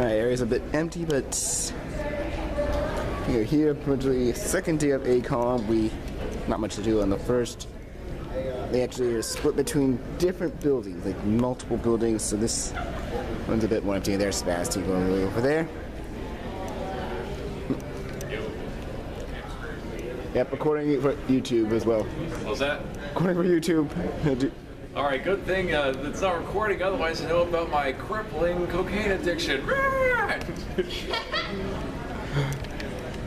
Alright, area's a bit empty, but we're here for the second day of A-Kon. Not much to do on the first. They actually are split between different buildings, like multiple buildings, so this one's a bit more empty. There's Spasty going way over there. Yep, recording for YouTube as well. What's that? Recording for YouTube. Alright, good thing it's not recording, otherwise I know about my crippling cocaine addiction.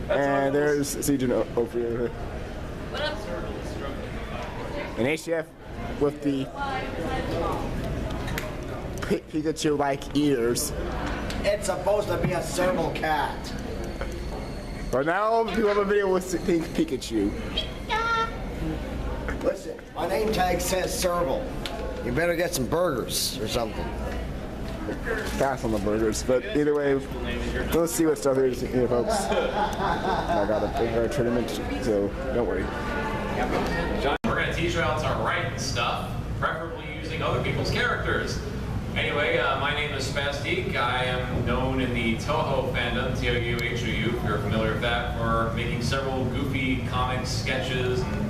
And there's Siegen over here. What up? An HF with the Pikachu-like ears. It's supposed to be a serval cat. But now people have a video with pink Pikachu. Listen, my name tag says serval. You better get some burgers or something. Pass on the burgers, but either way, let's see what stuff there is here, folks. I got a big tournament, so don't worry. John, we're going to teach you how to write and stuff, preferably using other people's characters. Anyway, my name is Spastique. I am known in the Toho fandom, T-O-U-H-O-U, if you're familiar with that, for making several goofy comic sketches, and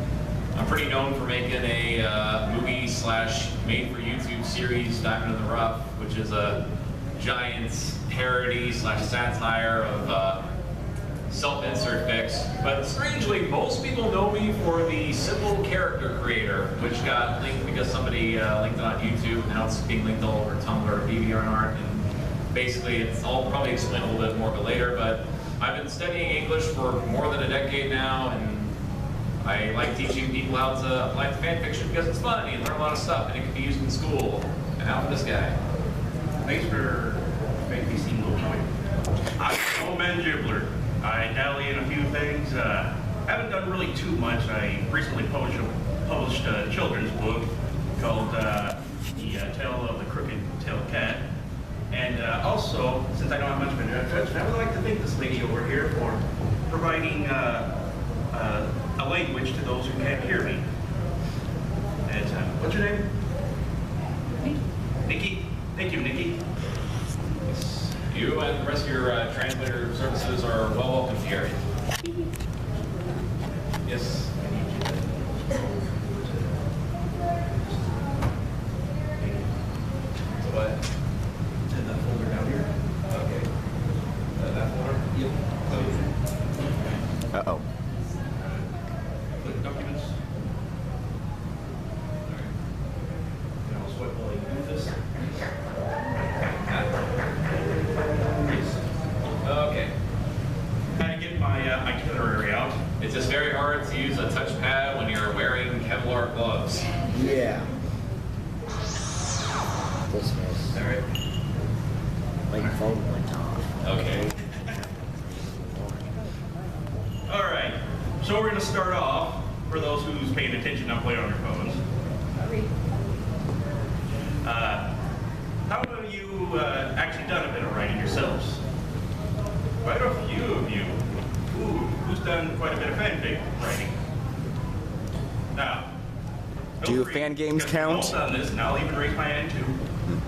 I'm pretty known for making a movie/made-for-YouTube series, Diamond in the Rough, which is a giant parody/satire of self-insert fics. But strangely, most people know me for the Simple Character Creator, which got linked because somebody linked it on YouTube, and now it's being linked all over Tumblr or DeviantArt. And basically, it's all probably explained a little bit more but later, but I've been studying English for more than a decade now, and I like teaching people how to apply to fan fiction because it's fun and you learn a lot of stuff and it can be used in school. And now for this guy. Thanks for making me seem a little quick. I'm Old Man Gibbler. I dally in a few things. Haven't done really too much. I recently published a children's book called The Tale of the Crooked-Tailed Cat. And also, since I don't have much of an introduction, I would like to thank this lady over here for providing a language to those who can't hear me. And what's your name? Nikki. Thank you, Nikki. You and the rest of your translator services are well welcome here. Yes. What? In that folder down here. Okay. That folder? Yep. Uh-oh. Click documents. Alright. And I'll swipe while you do this. Okay. Trying to get my itinerary out. It's just very hard to use a touchpad when you're wearing Kevlar gloves. Yeah. This was. Alright. My phone went off. Okay. Alright. So we're going to start off, for those who's paying attention, not playing on their phones. How many of you actually done a bit of writing yourselves? Quite a few of you. Ooh, who's done quite a bit of fanfic writing? Now, Do fan games count? I've all done this, and I'll even raise my hand too.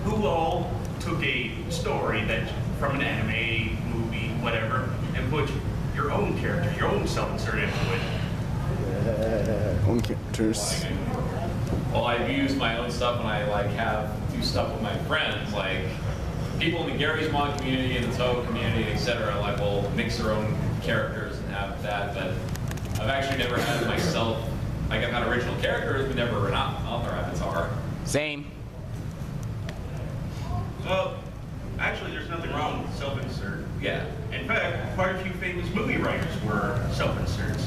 Who all took a story that from an anime, movie, whatever, and put your own character, your own self-insert into it? Own characters. Well, I've used my own stuff when I do stuff with my friends, like people in the Gary's Mod community and the Toho community, etc. Will mix their own characters and have that, but I've actually never had myself. I've had original characters, but never an author avatar. Same. Well, actually, there's nothing wrong with self-insert. Yeah. In fact, quite a few famous movie writers were self-inserts.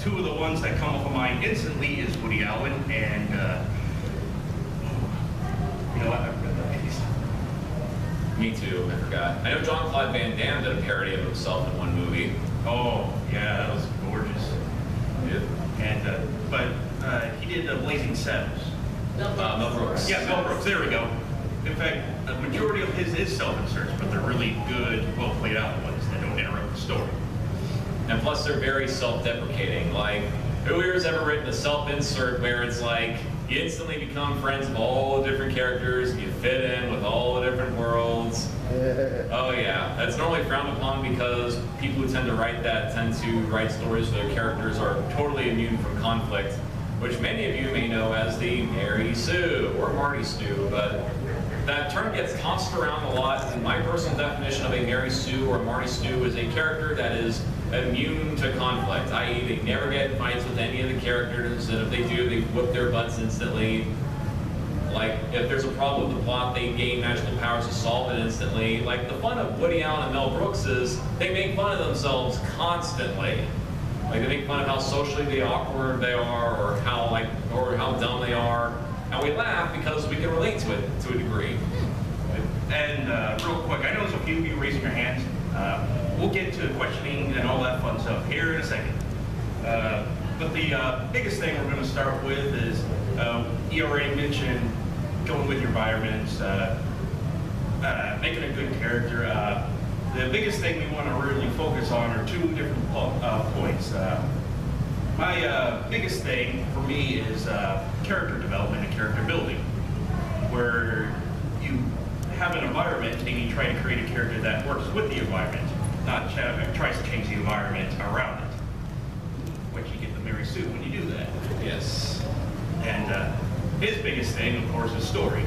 Two of the ones that come up in mind instantly is Woody Allen and, you know what, I forgot that piece. Me too, I forgot. I know Jean-Claude Van Damme did a parody of himself in one movie. Oh, yeah, that was gorgeous. Yeah. And, he did Blazing Saddles. Mel Brooks. Yeah, Mel Brooks, there we go. In fact, a majority of his is self-inserts, but they're really good, well played out ones that don't interrupt the story. And plus they're very self-deprecating. Like, who here's ever written a self-insert where it's like, You instantly become friends with all the different characters. You fit in with all the different worlds. Oh yeah, that's normally frowned upon because people who tend to write that tend to write stories where their characters are totally immune from conflict, which many of you may know as the Mary Sue or Marty Stew, but that term gets tossed around a lot, and my personal definition of a Mary Sue or Marty Stew is a character that is immune to conflict, i.e. they never get in fights with any of the characters, and if they do, they whip their butts instantly. Like, if there's a problem with the plot, they gain magical powers to solve it instantly. Like, the fun of Woody Allen and Mel Brooks is they make fun of themselves constantly. Like, they make fun of how socially awkward they are, or how dumb they are. And we laugh because we can relate to it to a degree. And real quick, I know there's a few of you raising your hands. We'll get to questioning and all that fun stuff here in a second. But the biggest thing we're going to start with is, you already mentioned going with your environments, making a good character. The biggest thing we want to really focus on are two different points. My biggest thing for me is character development and character building, where you have an environment and you try to create a character that works with the environment, not tries to change the environment around it. Which you get the Mary Sue when you do that. Yes. And his biggest thing, of course, is story.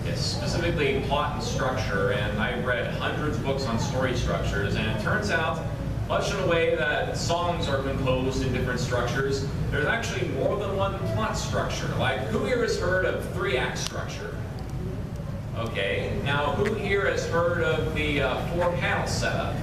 Yes, specifically plot and structure, and I've read hundreds of books on story structures, and it turns out, much in a way that songs are composed in different structures, there's actually more than one plot structure. Like, who here has heard of 3-act structure? Okay, now who here has heard of the 4-panel setup,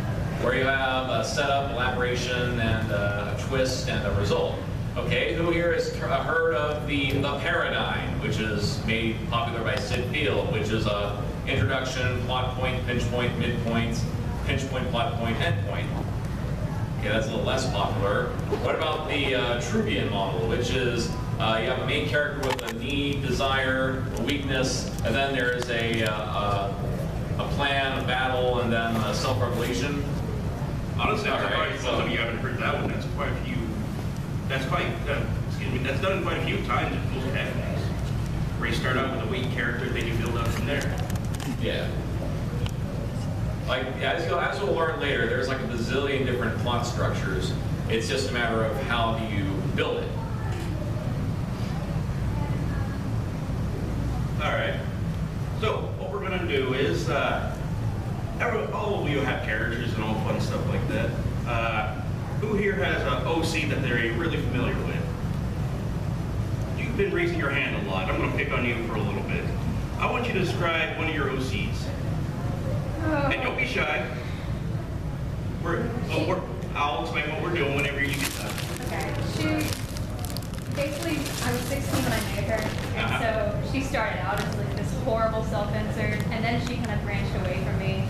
where you have a setup, elaboration, and a twist, and a result? Okay, who here has heard of the paradigm, which is made popular by Sid Field, which is a introduction, plot point, pinch point, midpoint, pinch point, plot point, end point? Okay, that's a little less popular. What about the Trubian model, which is you have a main character with a need, desire, a weakness, and then there's a plan, a battle, and then a self-revelation? Honestly, I'm Alright, surprised some of you haven't heard that one. That's quite a few. That's done quite a few times in full academies. Where you start out with a weak character, then you build up from there. Yeah. Like, as we'll learn later, there's like a bazillion different plot structures. It's just a matter of how do you build it. All right. So what we're going to do is, all of you have characters and all fun stuff like that. Who here has an OC that they're really familiar with? You've been raising your hand a lot. I'm going to pick on you for a little bit. I want you to describe one of your OCs. And don't be shy. I'll explain what we're doing whenever you get done. Okay. Basically, I was 16 when I met her, and so she started out as like this horrible self-insert, and then she kind of branched away from me.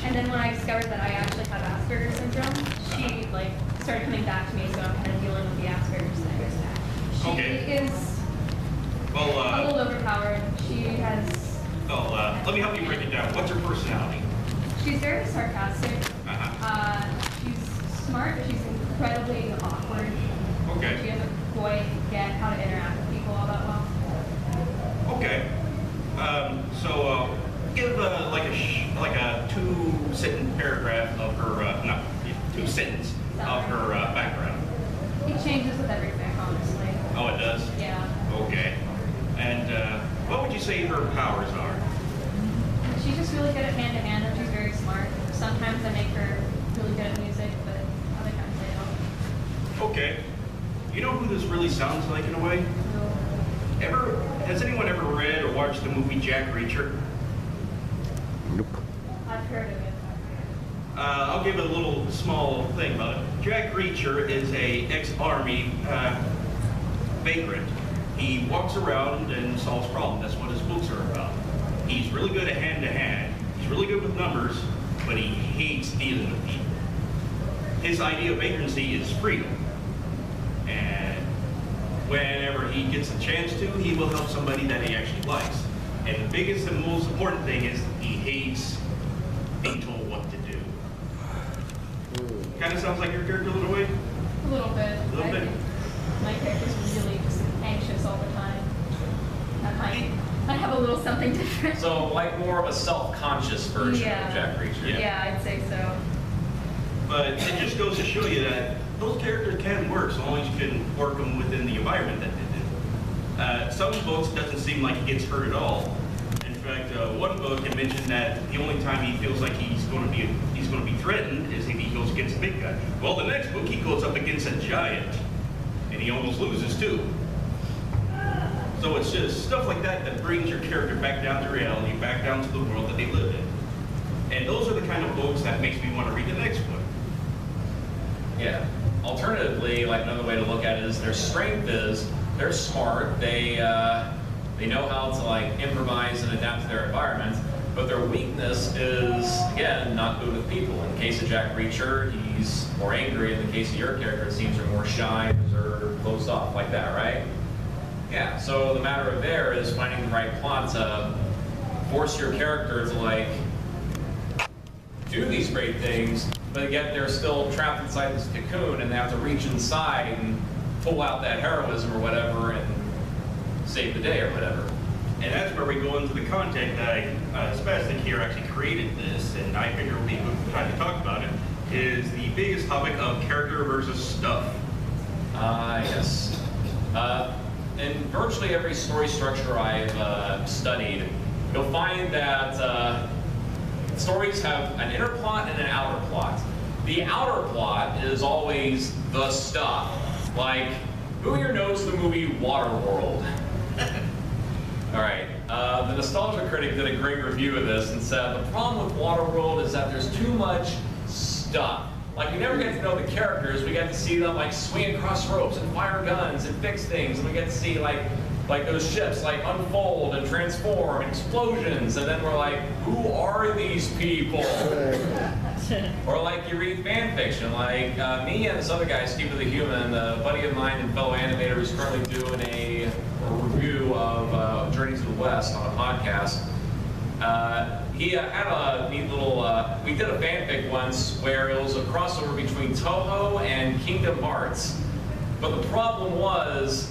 And then when I discovered that I actually have Asperger's syndrome, she like started coming back to me, so I'm kind of dealing with the Asperger's thing. She is a little overpowered. She has... let me help you break it down. What's her personality? She's very sarcastic. She's smart, but she's incredibly awkward. Okay. She doesn't quite get how to interact with people all that well. Okay. So give like a two-sentence paragraph of her, not two-sentence of her background. It changes with everything, honestly. Oh, it does? Yeah. Okay. And what would you say her powers are? She's just really good at hand-to-hand, and she's very smart. Sometimes I make her really good at music, but other times I don't. Okay. You know who this really sounds like in a way? So, Has anyone ever read or watched the movie Jack Reacher? Nope. I've heard of it. I'll give a little small thing about it. Jack Reacher is a ex-army vagrant. He walks around and solves problems. That's what his books are about. He's really good at hand-to-hand. He's really good with numbers, but he hates dealing with people. His idea of vagrancy is freedom. And whenever he gets a chance to, he will help somebody that he actually likes. And the biggest and most important thing is he hates being told what to do. Kind of sounds like your character a little way? A little bit. A little bit. My character's really just anxious all the time. So like more of a self-conscious version of Jack Reacher. Yeah, I'd say so. But it just goes to show you that those characters can work so long as you can work them within the environment that they did. Some books doesn't seem like he gets hurt at all. In fact, one book it mentioned that the only time he feels like he's going to be threatened is if he goes against a big guy. Well, the next book he goes up against a giant, and he almost loses too. So it's just stuff like that that brings your character back down to reality, back down to the world that they live in. And those are the kind of books that makes me want to read the next book. Yeah. Alternatively, like another way to look at it is their strength is they're smart. They know how to like improvise and adapt to their environment. But their weakness is again not good with people. In the case of Jack Reacher, he's more angry. In the case of your character, it seems you're more shy, reserved, closed off, like that, right? Yeah. So the matter of there is finding the right plot to force your character to like do these great things, but yet they're still trapped inside this cocoon and they have to reach inside and pull out that heroism or whatever and save the day or whatever. And that's where we go into the content that Spastic here actually created this, and I figure it would be a good time to talk about it, is the biggest topic of character versus stuff. Yes. In virtually every story structure I've studied, you'll find that stories have an inner plot and an outer plot. The outer plot is always the stuff. Like, who here knows the movie Waterworld? All right, the Nostalgia Critic did a great review of this and said, the problem with Waterworld is that there's too much stuff. Like, we never get to know the characters. We get to see them, like, swing across ropes and fire guns and fix things. And we get to see, like those ships, like, unfold and transform and explosions. And then we're like, who are these people? Or, like, you read fan fiction. Like, me and this other guy, Steve the Human, a buddy of mine and fellow animator who's currently doing a review of Journey to the West on a podcast. He had a neat little, we did a fanfic once where it was a crossover between Toho and Kingdom Hearts. But the problem was,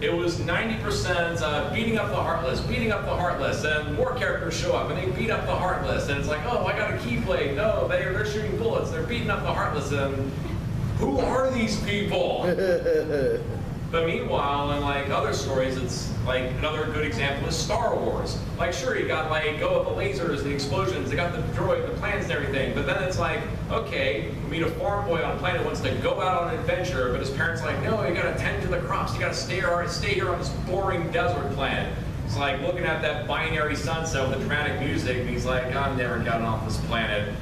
it was 90% beating up the Heartless, and more characters show up and they beat up the Heartless, and it's like, oh, I got a Keyblade. No, they're shooting bullets, they're beating up the Heartless, and who are these people? But meanwhile, in like other stories, it's like another good example is Star Wars. Like, sure, you got like go with the lasers, the explosions, they got the droid, the plans and everything. But then it's like, okay, we meet a farm boy on a planet who wants to go out on an adventure, but his parents are like, no, you gotta tend to the crops, you gotta stay here on this boring desert planet. It's like looking at that binary sunset with the dramatic music, and he's like, I'm never getting off this planet.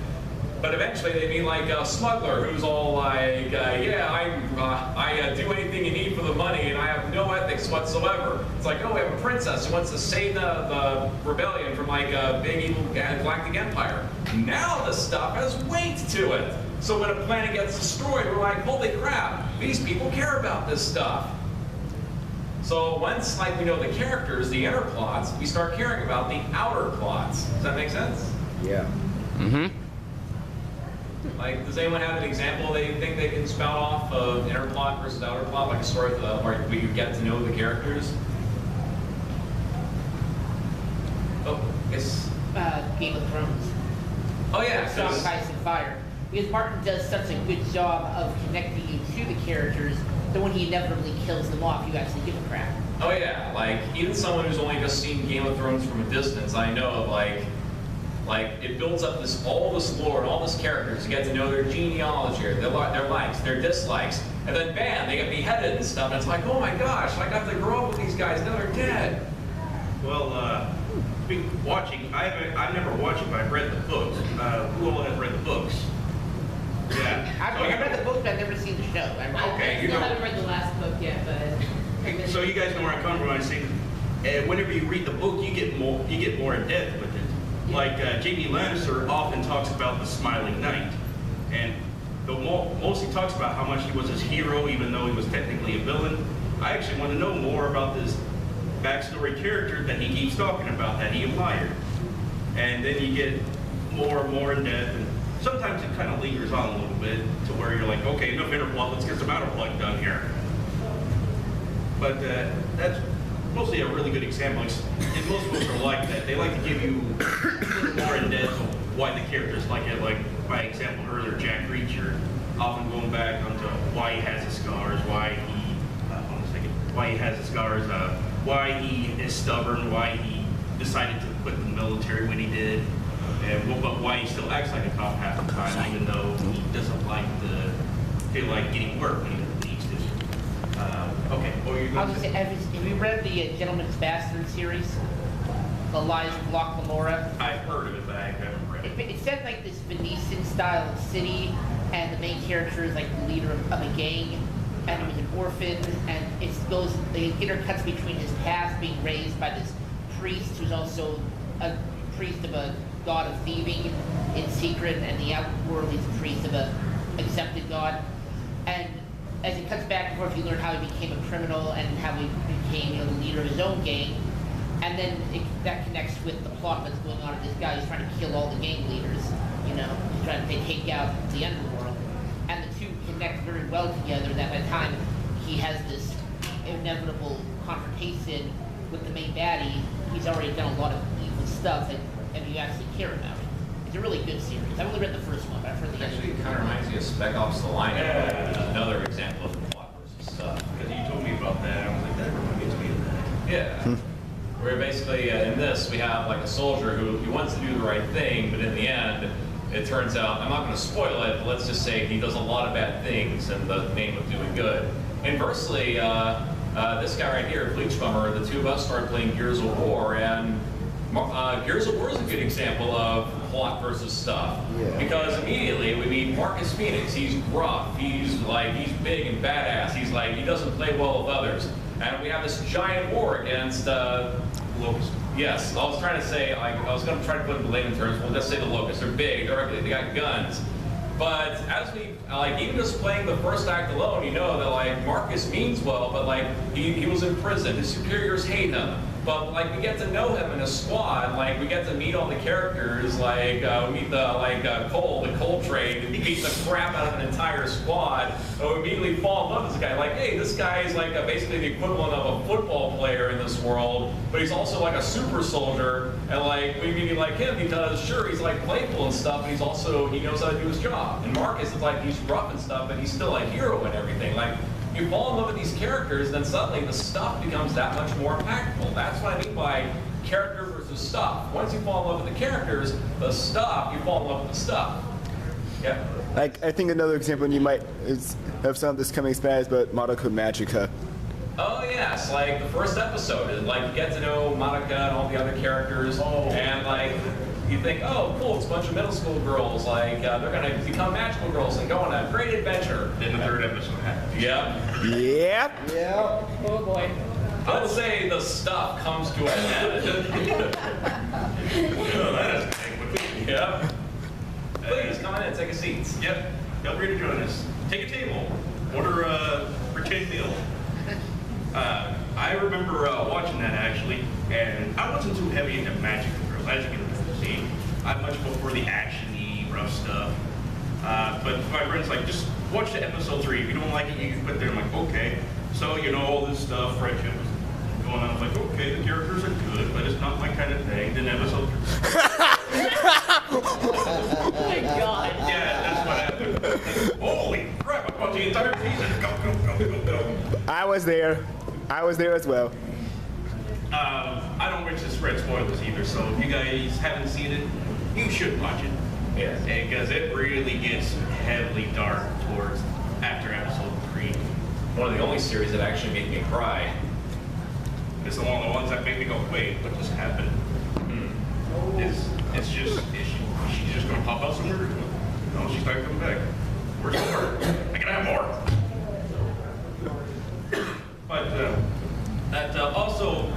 But eventually they meet like a smuggler who's all like, yeah, I do anything you need for the money and I have no ethics whatsoever. It's like, oh, we have a princess who wants to save the rebellion from like a big evil galactic empire. Now the stuff has weight to it. So when a planet gets destroyed, we're like, holy crap, these people care about this stuff. So once like we know the characters, the inner plots, we start caring about the outer plots. Does that make sense? Yeah. Mm-hmm. Like, does anyone have an example they think they can spout off of inner plot versus outer plot, like a story where you get to know the characters? Oh, yes. Game of Thrones. Oh yeah. Song of Ice and Fire. Because Martin does such a good job of connecting you to the characters that when he inevitably kills them off, you actually give a crap. Oh yeah, like even someone who's only just seen Game of Thrones from a distance, I know of like it builds up all this lore and all this characters. You get to know their genealogy, their likes, their dislikes, and then bam, they get beheaded and stuff. And it's like, oh my gosh, I got to grow up with these guys. Now they're dead. Well, watching, I've never watched it, but I've read the books. Who all has read the books? Yeah. I've read the book, but I've never seen the show. Okay, you still know. haven't read the last book yet, but So you guys know where I come from. I say, whenever you read the book, you get more in depth with it. Like Jaime Lannister often talks about the Smiling Knight, and mostly talks about how much he was his hero, even though he was technically a villain. I actually want to know more about this backstory character that he keeps talking about, that he admired. And then you get more and more in depth, and sometimes it kind of lingers on a little bit to where you're like, okay, enough inner plot, let's get some outer plot done here. But that's mostly a really good example. And most books are like that. They like to give you a little more in depth of why the characters like it. Like my example earlier, Jack Reacher, often going back onto why he has the scars, why why he is stubborn, why he decided to quit the military when he did, and but why he still acts like a cop half the time, even though he doesn't like to feel like getting work when he needs to. Okay, what were you I going was to going say? to say, have you read the Gentleman's Bastard series? The Lies of Locke Lamora? I've heard of it, but I haven't read it. It's set like this Venetian style city, and the main character is like the leader of a gang, and he was an orphan, and it intercuts between his past being raised by this priest who's also a priest of a god of thieving in secret, and the outworld he's a priest of a accepted god. And as it cuts back and forth, you learn how he became a criminal and how he became the leader of his own gang. And then that connects with the plot that's going on. This guy is trying to kill all the gang leaders. He's trying to take out the underworld. And the two connect very well together. That by the time he has this inevitable confrontation with the main baddie, he's already done a lot of evil stuff, and you actually care about it. It's a really good series. I've only read the first one, but I've heard the Actually, other. it kind of reminds me of Spec Ops: The Line. Yeah. Another example of plot versus stuff. Because you told me about that, I was like, that reminds me of that. Yeah. Where basically in this we have like a soldier who he wants to do the right thing, but in the end it turns out, I'm not going to spoil it, but let's just say he does a lot of bad things in the name of doing good. Inversely, this guy right here, BleachBummer, the two of us started playing Gears of War, and Gears of War is a good example of plot versus stuff. Yeah. Because immediately we meet Marcus Phoenix. He's gruff. He's big and badass. He doesn't play well with others. And we have this giant war against Locust. Yes, I was trying to say, I was going to try to put it in layman terms. We'll just say the Locusts. They're big. They're ugly. They got guns. But as we, even just playing the first act alone, you know that Marcus means well, but he was in prison. His superiors hate him. But we get to know him in a squad. We get to meet all the characters. We meet the Cole trade, and beat the crap out of an entire squad. And we immediately fall in love with this guy. Hey, this guy is basically the equivalent of a football player in this world, but he's also a super soldier. And we immediately like him because sure, he's playful and stuff, but he knows how to do his job. And Marcus is he's rough and stuff, but he's still a hero and everything. You fall in love with these characters, then suddenly the stuff becomes that much more impactful. That's what I mean by character versus stuff. Once you fall in love with the characters, the stuff, you fall in love with the stuff. Yeah. I think another example, and you might have some of this coming as bad as, but Madoka Magica. Oh yes, the first episode is you get to know Monica and all the other characters, and you think, oh cool, it's a bunch of middle school girls, they're gonna become magical girls and go on a great adventure. Then the third episode happened. Yep. Yep. Yeah. Oh boy. I would say the stuff comes to an end. Oh, that is a thing. Yep. Please come in, take a seat. Yep. Feel free to join us. Take a table. Order a pretend meal. I remember watching that actually, and I wasn't too heavy into magical girls, as you can see. I much prefer the action-y, rough stuff. But my friends just watch the episode 3. If you don't like it, you can put there. I'm like, okay. So all this stuff, friendships going on. I'm like, okay, the characters are good, but it's not my kind of thing. Then episode 3. Oh my god. Yeah, that's what happened. Holy crap! I watched the entire season. Go. I was there as well. I don't wish to spread spoilers either, so if you guys haven't seen it, you should watch it. Yes. Because it really gets heavily dark towards after episode 3. One of the only series that actually made me cry. It's one of the ones that made me go, wait, what just happened? It's just, she's just going to pop out somewhere? No, she's not coming back. Where's more? I can have more. But that also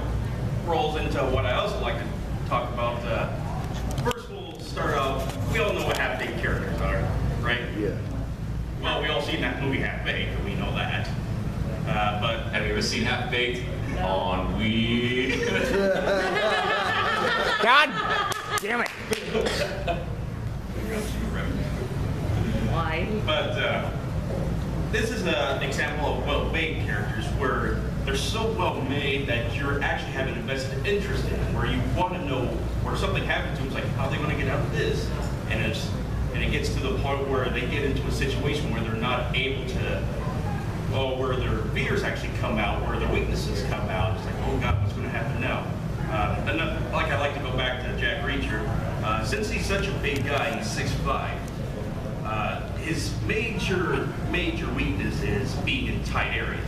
rolls into what I also like to talk about. First, we'll start off. We all know what half-baked characters are, right? Yeah. Well, we all seen that movie Half-Baked, and we know that. But Have you ever seen Half Baked? On Wii. God damn it. Why? But this is an example of well-baked characters where they're so well made that you're actually having a vested interest in them, where you want to know where something happens to them, it's like, how are they going to get out of this? And it gets to the point where they get into a situation where they're not able to, well, where their fears actually come out, where their weaknesses come out. It's like, oh God, what's going to happen now? I like to go back to Jack Reacher. Since he's such a big guy, he's 6'5", his major weakness is being in tight areas.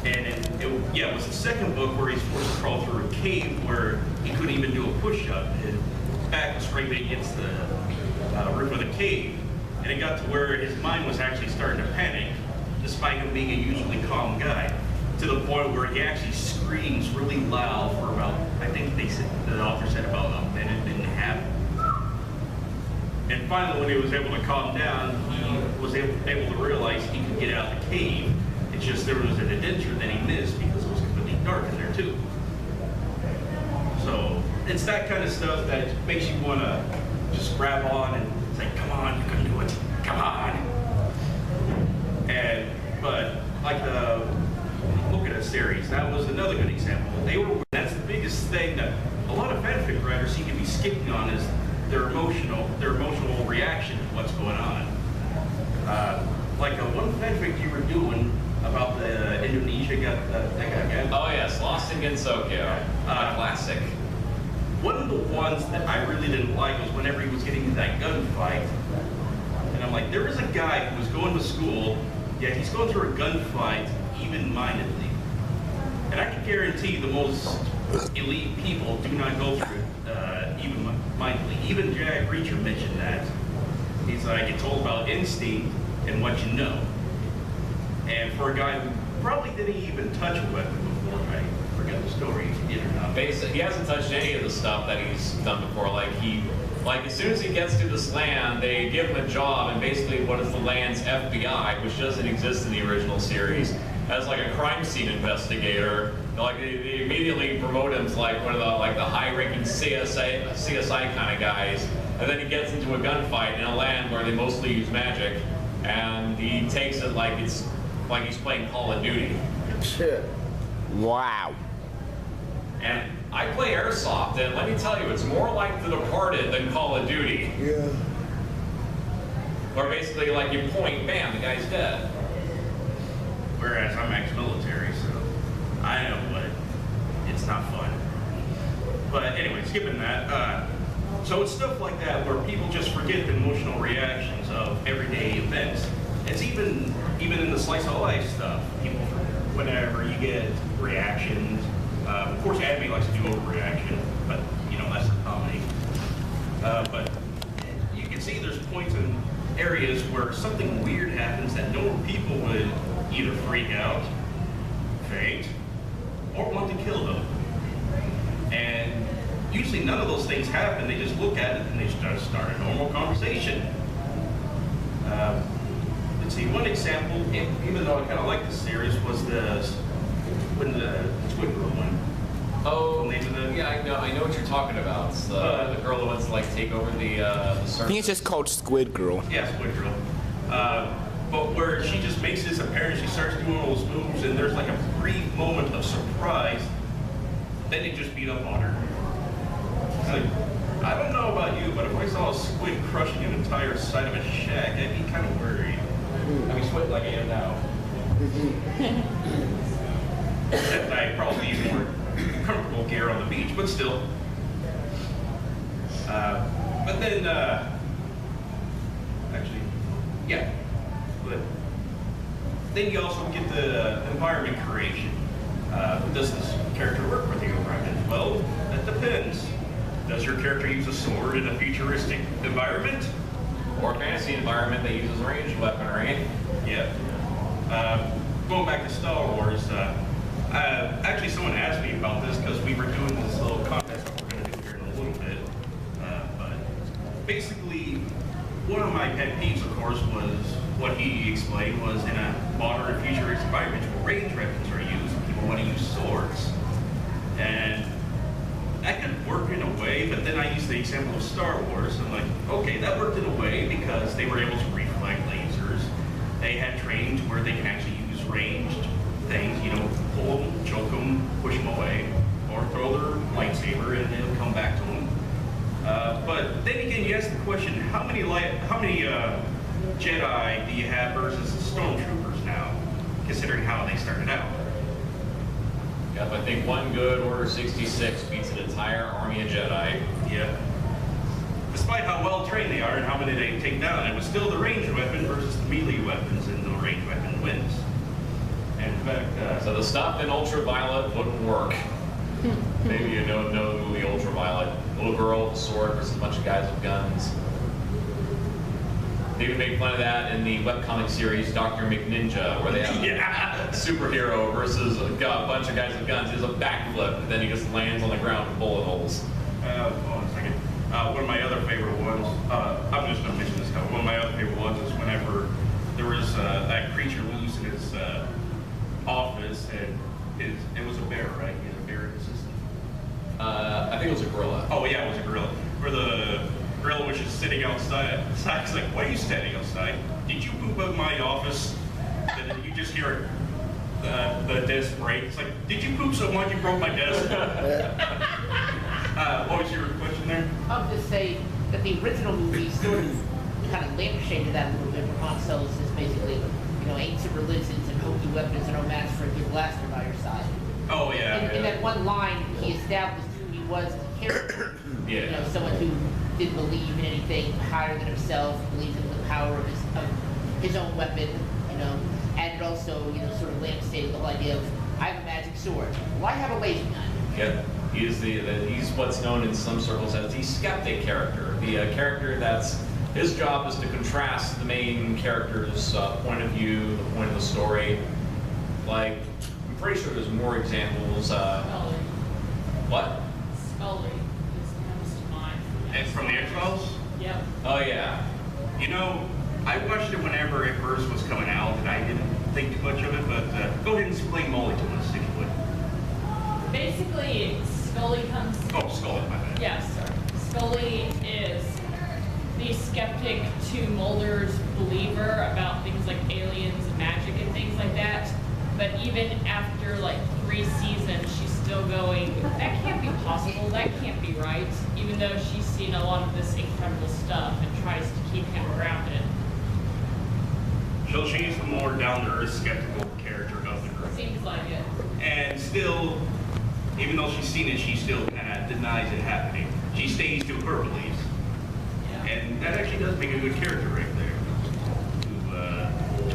And it was the second book where he's forced to crawl through a cave where he couldn't even do a push-up. His back was scraping against the roof of the cave. And it got to where his mind was actually starting to panic, despite him being a usually calm guy, to the point where he actually screams really loud for about, I think the author said about a minute and a half. And finally, when he was able to calm down, he was able to realize he could get out of the cave. It's just there was an adventure that he missed because it was completely dark in there too. So it's that kind of stuff that makes you want to just grab on and say, come on, you can do it, come on. But like look at a series, that was another good example. That's the biggest thing that a lot of fanfic writers seem to be skipping on is their emotional reaction to what's going on. Like one fanfic you were doing about the Indonesia that guy again. Oh yes, Lost in Gensokyo, classic. One of the ones that I really didn't like was whenever he was getting into that gunfight. And I'm like, there is a guy who was going to school, yet he's going through a gunfight even-mindedly. And I can guarantee the most elite people do not go through it even-mindedly. Even Jack Reacher mentioned that. He's like, it's all about instinct and what you know. And for a guy who probably didn't even touch a weapon before, I forget the story if he did or not. Basically, he hasn't touched any of the stuff that he's done before. Like as soon as he gets to this land, they give him a job, and basically what is the land's FBI, which doesn't exist in the original series, as like a crime scene investigator. Like they immediately promote him to like one of the high-ranking CSI kind of guys, and then he gets into a gunfight in a land where they mostly use magic, and he takes it like it's like he's playing Call of Duty. Shit. Wow. And I play Airsoft, and let me tell you, it's more like The Departed than Call of Duty. Yeah. Where basically, like, you point, bam, the guy's dead. Whereas I'm ex-military, so I know, but it's not fun. But anyway, skipping that. So it's stuff like that where people just forget the emotional reactions of everyday events. It's even in the slice of life stuff. People, whenever you get reactions, of course, anime likes to do overreaction, but that's the comedy. But you can see there's points in areas where something weird happens that normal people would either freak out, faint, or want to kill them. And usually none of those things happen. They just look at it and they just start a normal conversation. Let's see, one example, even though I kind of like this series, was the Squid Girl one. Oh, yeah, I know what you're talking about. It's the girl who wants to like take over the surface. I think it's just called Squid Girl. Yeah, Squid Girl. But where she just makes this appearance, she starts doing all those moves, and there's like a brief moment of surprise, then they just beat up on her. It's like, I don't know about you, but if I saw a squid crushing an entire side of a shack, I'd be kind of worried. I mean, sweat like I am now. Except I probably need more comfortable gear on the beach, but still. But then, actually, yeah. But then you also get the environment creation. Does this character work with the environment? Well, that depends. Does your character use a sword in a futuristic environment? Or a fantasy environment that uses ranged weaponry. Yeah. Going back to Star Wars, actually someone asked me about this because we were doing this little contest that we're going to do here in a little bit. But basically, one of my pet peeves, of course, was what he explained was in a modern futuristic environment where range weapons are used, people want to use swords. And that could work in a way, but then I used the example of Star Wars. I'm like, okay, that worked in a way because they were able to reflect lasers. They had training to where they can actually use ranged things. You know, pull them, choke them, push them away, or throw their lightsaber and it'll come back to them. But then again, you ask the question: how many Jedi do you have versus stormtroopers now, considering how they started out? Yep, I think one good Order 66 beats an entire army of Jedi. Yeah. Despite how well trained they are and how many they take down, it was still the ranged weapon versus the melee weapons, and the ranged weapon wins. And in fact, So the stuff in Ultraviolet wouldn't work. Maybe you don't know the movie Ultraviolet. Little girl with a sword versus a bunch of guys with guns. They even make fun of that in the webcomic series Dr. McNinja, where they have a superhero versus a bunch of guys with guns. He does a backflip, and then he just lands on the ground with bullet holes. hold on a second. One of my other favorite ones, I'm just going to mention this now. One of my other favorite ones is whenever there was that creature loose in his office, and it was a bear, right? He had a bear assistant. I think it was a gorilla. Oh yeah, it was a gorilla. Where the gorilla was just sitting outside. It's like, why are you standing outside? Did you poop out my office? Then you just hear the desk break. It's like, did you poop so much you broke my desk? What was your question there? I'll just say that the original movie sort of kind of lampshaded that a little bit, where Han Solo is basically, you know, ancient religions and hokey weapons are no match for a good blaster by your side. Oh yeah. In that one line, he established who he was as a character. Yeah. You know, someone who didn't believe in anything higher than himself, believed in the power of his own weapon, you know, and it also, you know, sort of lampshaded the whole idea of, I have a magic sword. Well, I have a laser gun. Yeah, he is he's what's known in some circles as the skeptic character. The character that's, his job is to contrast the main character's point of view, the point of the story. Like, I'm pretty sure there's more examples. Scully. What? Scully just comes to mind. And from the X-Files? Yep. Oh yeah. You know, I watched it whenever it first was coming out, and I didn't think too much of it, but go ahead and explain Molly to us, if you would. Basically, Scully comes. Oh, Scully, my bad. Yes, Scully is the skeptic to Mulder's believer about things like aliens and magic and things like that. But even after like 3 seasons, she's still going, that can't be possible, that can't be right, even though she's seen a lot of this incredible stuff and tries to keep him grounded. So she's the more down-to-earth, skeptical character of the group. Seems like it. And still, even though she's seen it, she still kind of denies it happening. She stays to her beliefs. Yeah. And that actually does make a good character right there.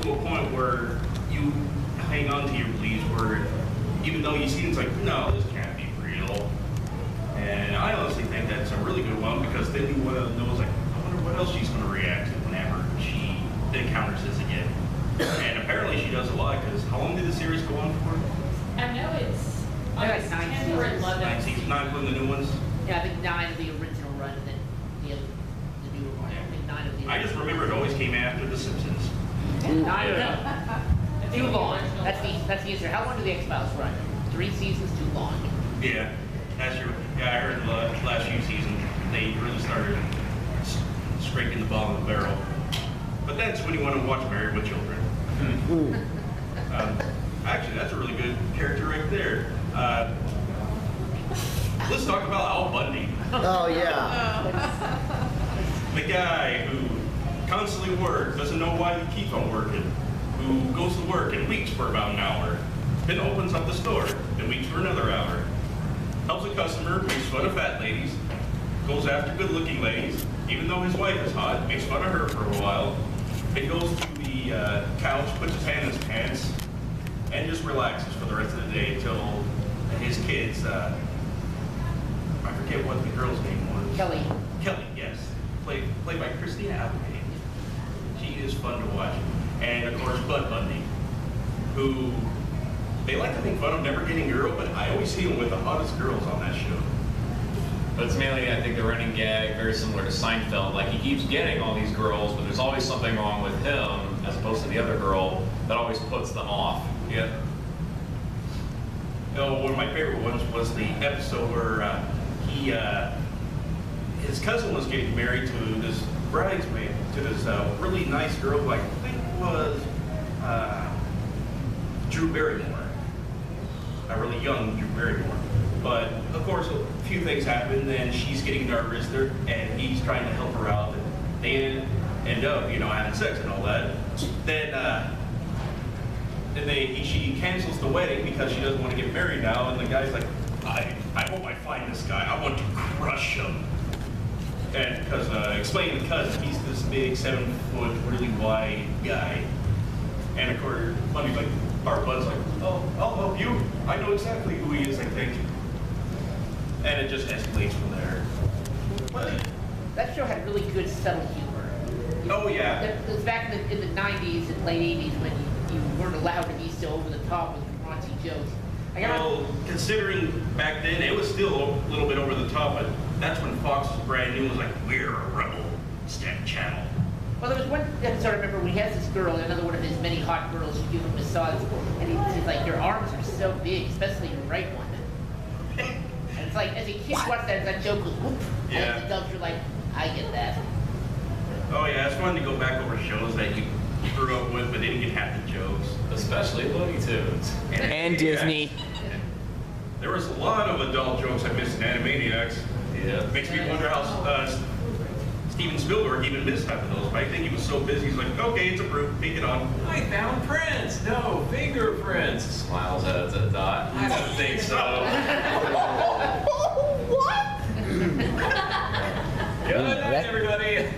To a point where you hang on to your beliefs, where even though you see it's like, no, this can't be real. And I honestly think that's a really good one, because then you want to know, like, I wonder what else she's going to react to whenever she encounters this again. And apparently she does a lot, because how long did the series go on for? I know it's They're like 9 10 or seasons. 11. 9 seasons, 9 including the new ones? Yeah, I think 9 of the original run, and then the newer one. I think 9 of the I just remember it always came after The Simpsons. 9 of them. I think Too the long. original That's the answer. How long do the X-Files run? 3 seasons, too long. Yeah, that's your. Yeah, I heard the last few seasons they really started scraping the bottom of the barrel. But that's when you want to watch Married with Children. Actually, that's a really good character right there. Let's talk about Al Bundy, Oh, yeah. the guy who constantly works, doesn't know why he keeps on working, who goes to work and weeps for about an hour, then opens up the store, then weeps for another hour, helps a customer, makes fun of fat ladies, goes after good-looking ladies, even though his wife is hot, makes fun of her for a while, then goes to the couch, puts his hand in his pants, and just relaxes for the rest of the day until his kids, I forget what the girl's name was. Kelly. Kelly, yes. Played by Christina Applegate. She is fun to watch. And of course, Bud Bundy, who they like to make fun of never getting a girl, but I always see him with the hottest girls on that show. But it's mainly, I think, the running gag, very similar to Seinfeld. Like, he keeps getting all these girls, but there's always something wrong with him, as opposed to the other girl, that always puts them off. Yeah. Oh, one of my favorite ones was the episode where his cousin was getting married to this bridesmaid, to this really nice girl who I think was Drew Barrymore. A really young Drew Barrymore. But of course, a few things happen, and she's getting nervous, and he's trying to help her out. And they end up, having sex and all that. Then, she cancels the wedding because she doesn't want to get married now. And the guy's like, I hope I find this guy. I want to crush him. And because explaining the cousin, he's this big 7-foot, really wide guy. And of course, Bunny's like, our Bud's like, oh, I'll help you. I know exactly who he is, I think. And it just escalates from there. But That show had really good subtle humor. oh yeah. It was back in the 90s and late 80s when you weren't allowed to be so over the top with raunchy jokes. Well, considering back then, it was still a little bit over the top, but that's when Fox was brand new and was like, we're a rebel channel. Well, there was one episode I remember when he has this girl, another one of his many hot girls who give him massage, and he's like, your arms are so big, especially your right one. And it's like, as a kid watch that joke goes whoop, and Yeah. as adults you're like, I get that. Oh yeah, it's fun to go back over shows that you grew up with but didn't get half the jokes. Especially Looney Tunes. And Disney. There was a lot of adult jokes I missed in Animaniacs. Yeah. Makes me wonder how Steven Spielberg even missed half of those. But I think he was so busy, he's like, okay, it's approved, take it on. I found prints. No, fingerprints. Smiles at Dot. I don't think so. Good night, everybody. And,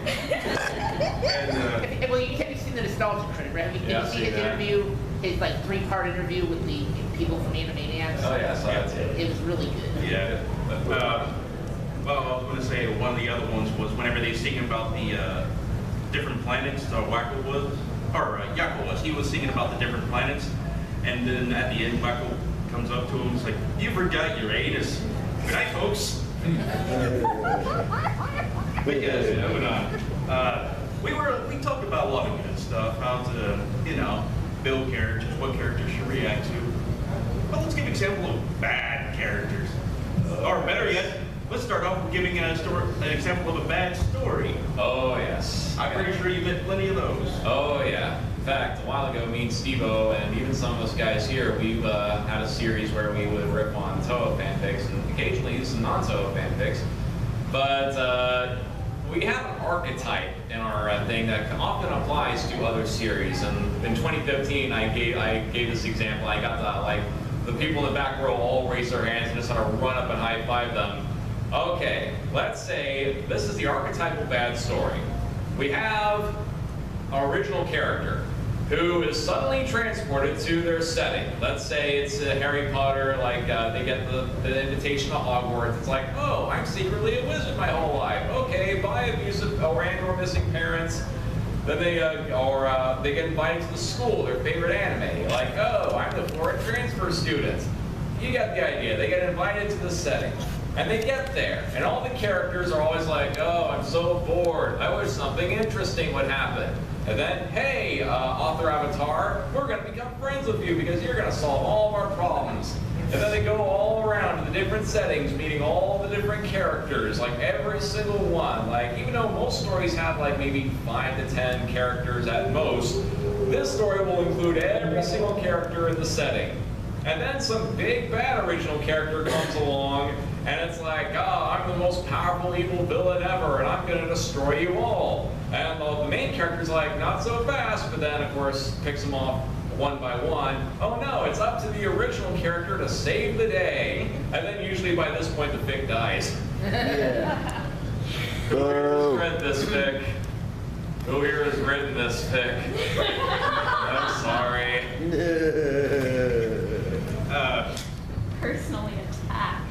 Well, you've seen the nostalgia credit, right? Did Yeah, you I've see seen his that. interview, his like 3-part interview with the people from Animaniacs? Oh yeah, I saw that too. It was really good. yeah. Well, I was going to say one of the other ones was whenever they were singing about the different planets, Yakko was. He was singing about the different planets, and then at the end, Yakko comes up to him and is like, you forgot your anus. Good night, folks. But yes, moving on. We talked about a lot of good stuff, how to, build characters, what characters should react to. But let's give an example of bad characters. Or better yet, let's start off with giving an example of a bad story. Oh yes. I'm pretty sure you met plenty of those. Oh yeah. In fact, a while ago, me and Steve-O, and even some of us guys here, we've had a series where we would rip on Toho fanfics and occasionally use some non-Toho fanfics. But we have an archetype in our thing that often applies to other series. And in 2015, I gave this example. I got the people in the back row all raise their hands and just sort of run up and high five them. Okay, let's say this is the archetypal bad story. We have an original character who is suddenly transported to their setting. Let's say it's Harry Potter, they get the invitation to Hogwarts. It's like, oh, I'm secretly a wizard my whole life. Okay, by abusive or missing parents. Then they get invited to the school, their favorite anime. Like, oh, I'm the foreign transfer student. You get the idea. They get invited to the setting. And they get there, and all the characters are always like, oh, I'm so bored. I wish something interesting would happen. And then, hey, author Avatar, we're going to become friends with you because you're going to solve all of our problems. And then they go all around to the different settings, meeting all the different characters, like every single one. Like, even though most stories have like maybe 5 to 10 characters at most, this story will include every single character in the setting. And then some big bad original character comes along, and it's like, oh, I'm the most powerful evil villain ever, and I'm gonna destroy you all. And the main character's like, not so fast, but then of course picks them off one by one. Oh no, it's up to the original character to save the day. And then usually by this point the fic dies. Yeah. Who here has read this fic? Who here has written this fic? I'm sorry. Personally attacked.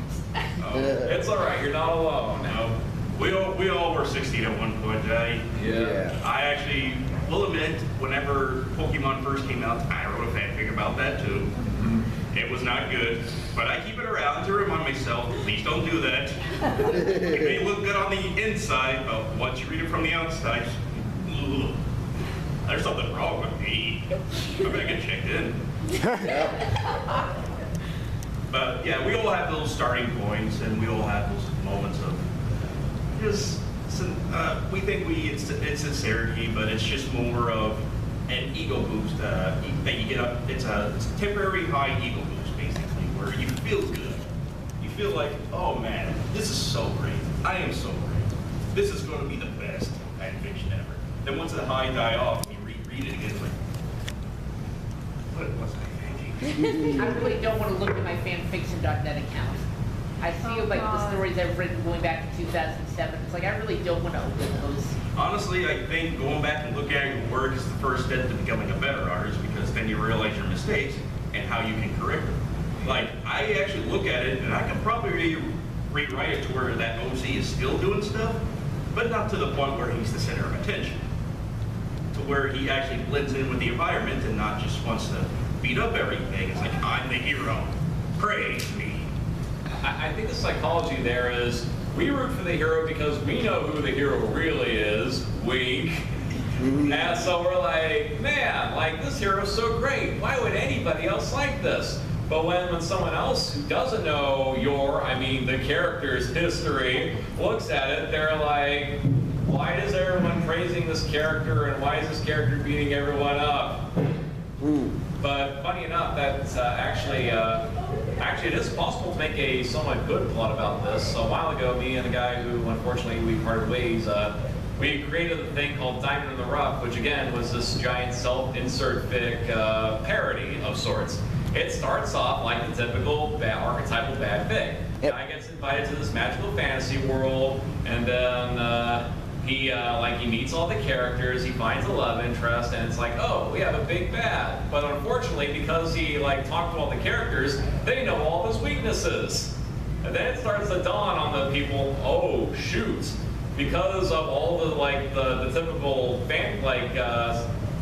It's alright, you're not alone. No, we all were 16 at one point, Jay. Yeah. I actually will admit, whenever Pokemon first came out, I wrote a fanfic about that too. It was not good, but I keep it around to remind myself, please don't do that. It may look good on the inside, but once you read it from the outside, ugh, there's something wrong with me. I better get checked in. But yeah, we all have those starting points, and we all have those moments of just, we think it's sincerity, but it's just more of an ego boost that you get up. It's a temporary high ego boost, basically, where you feel good. You feel like, oh man, this is so great. I am so great. This is going to be the best fan fiction ever. Then once the high die off, and you reread it again, it's like, what was I thinking? I really don't want to look at my fanfiction.net account. I see like the stories I've written going back to 2007. It's like I really don't want to open those. Honestly, I think going back and looking at your work is the first step to becoming a better artist, because then you realize your mistakes and how you can correct them. Like, I actually look at it and I can probably rewrite it to where that OC is still doing stuff, but not to the point where he's the center of attention. To where he actually blends in with the environment and not just wants to beat up everything. It's like, I'm the hero. Praise me. I think the psychology there is we root for the hero because we know who the hero really is, wink. And so we're like, man, like this hero's so great. Why would anybody else like this? But when someone else who doesn't know the character's history looks at it, they're like, why is everyone praising this character and why is this character beating everyone up? But funny enough, that's actually it is possible to make a somewhat good plot about this. So a while ago, me and a guy who unfortunately we parted ways, we created a thing called Diamond in the Rough, which again was this giant self-insert fic parody of sorts. It starts off like the typical archetypal bad fic. Yep. Guy gets invited to this magical fantasy world, and then he meets all the characters, he finds a love interest, and it's like, oh, we have a big bad. But unfortunately, because he talked to all the characters, they know all his weaknesses. And then it starts to dawn on the people, oh shoot, because of all the typical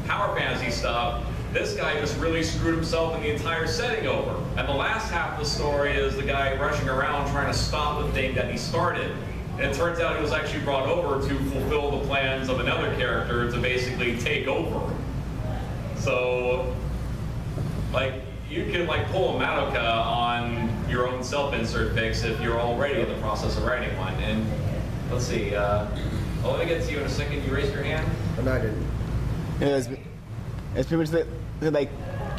power fantasy stuff, this guy just really screwed himself in the entire setting over. And the last half of the story is the guy rushing around trying to stop the thing that he started. And it turns out he was actually brought over to fulfill the plans of another character to basically take over. So, you can pull a Madoka on your own self-insert fics if you're already in the process of writing one. And let's see, let me get to you in a second. You raised your hand? No, I didn't. Yeah, it's pretty much if I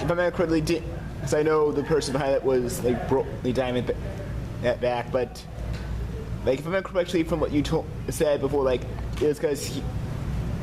remember correctly, because I know the person behind it was broke the diamond back, but if I remember correctly from what you said before, it was because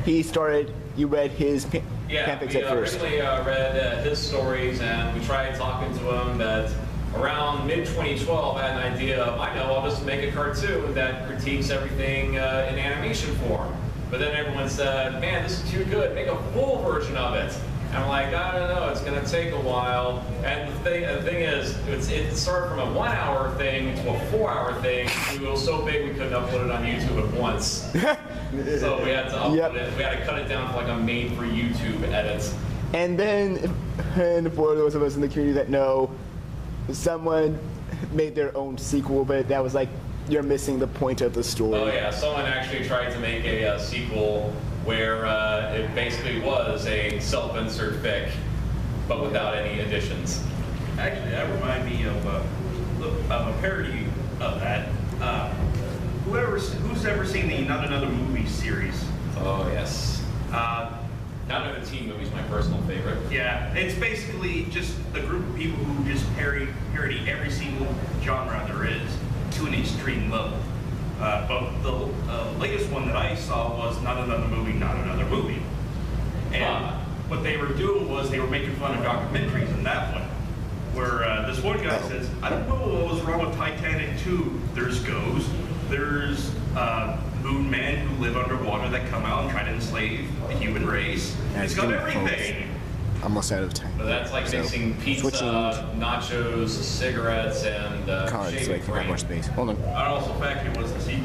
he started. You read his fanfics at first. Yeah, we originally read his stories, and we tried talking to him that around mid-2012 I had an idea of, I'll just make a cartoon that critiques everything in animation form. But then everyone said, man, this is too good, make a full version of it. And I'm like, I don't know, it's going to take a while. And the thing is, it started from a 1 hour thing to a 4 hour thing. It was so big we couldn't upload it on YouTube at once. So we had to upload it. We had to cut it down for a made for YouTube edit. And then, for those of us in the community that know, someone made their own sequel, but that was you're missing the point of the story. Oh yeah, someone actually tried to make a sequel where it basically was a self-insert fic, but without any additions. Actually, that reminds me of a parody of that. Who's ever seen the Not Another Movie series? Oh yes. Not Another Teen Movie is my personal favorite. Yeah, it's basically just a group of people who just parody every single genre there is to an extreme level. But the latest one that I saw was Not Another Movie, Not Another Movie. And what they were doing was they were making fun of documentaries in that one. Where this one guy says, I don't know what was wrong with Titanic 2. There's ghosts, there's moon men who live underwater that come out and try to enslave the human race. It's got everything. Almost out of time. But that's mixing pizza, nachos, cigarettes, and cards, shaving so I can have cream. more space. Hold on. And also, fact, it was the sequel.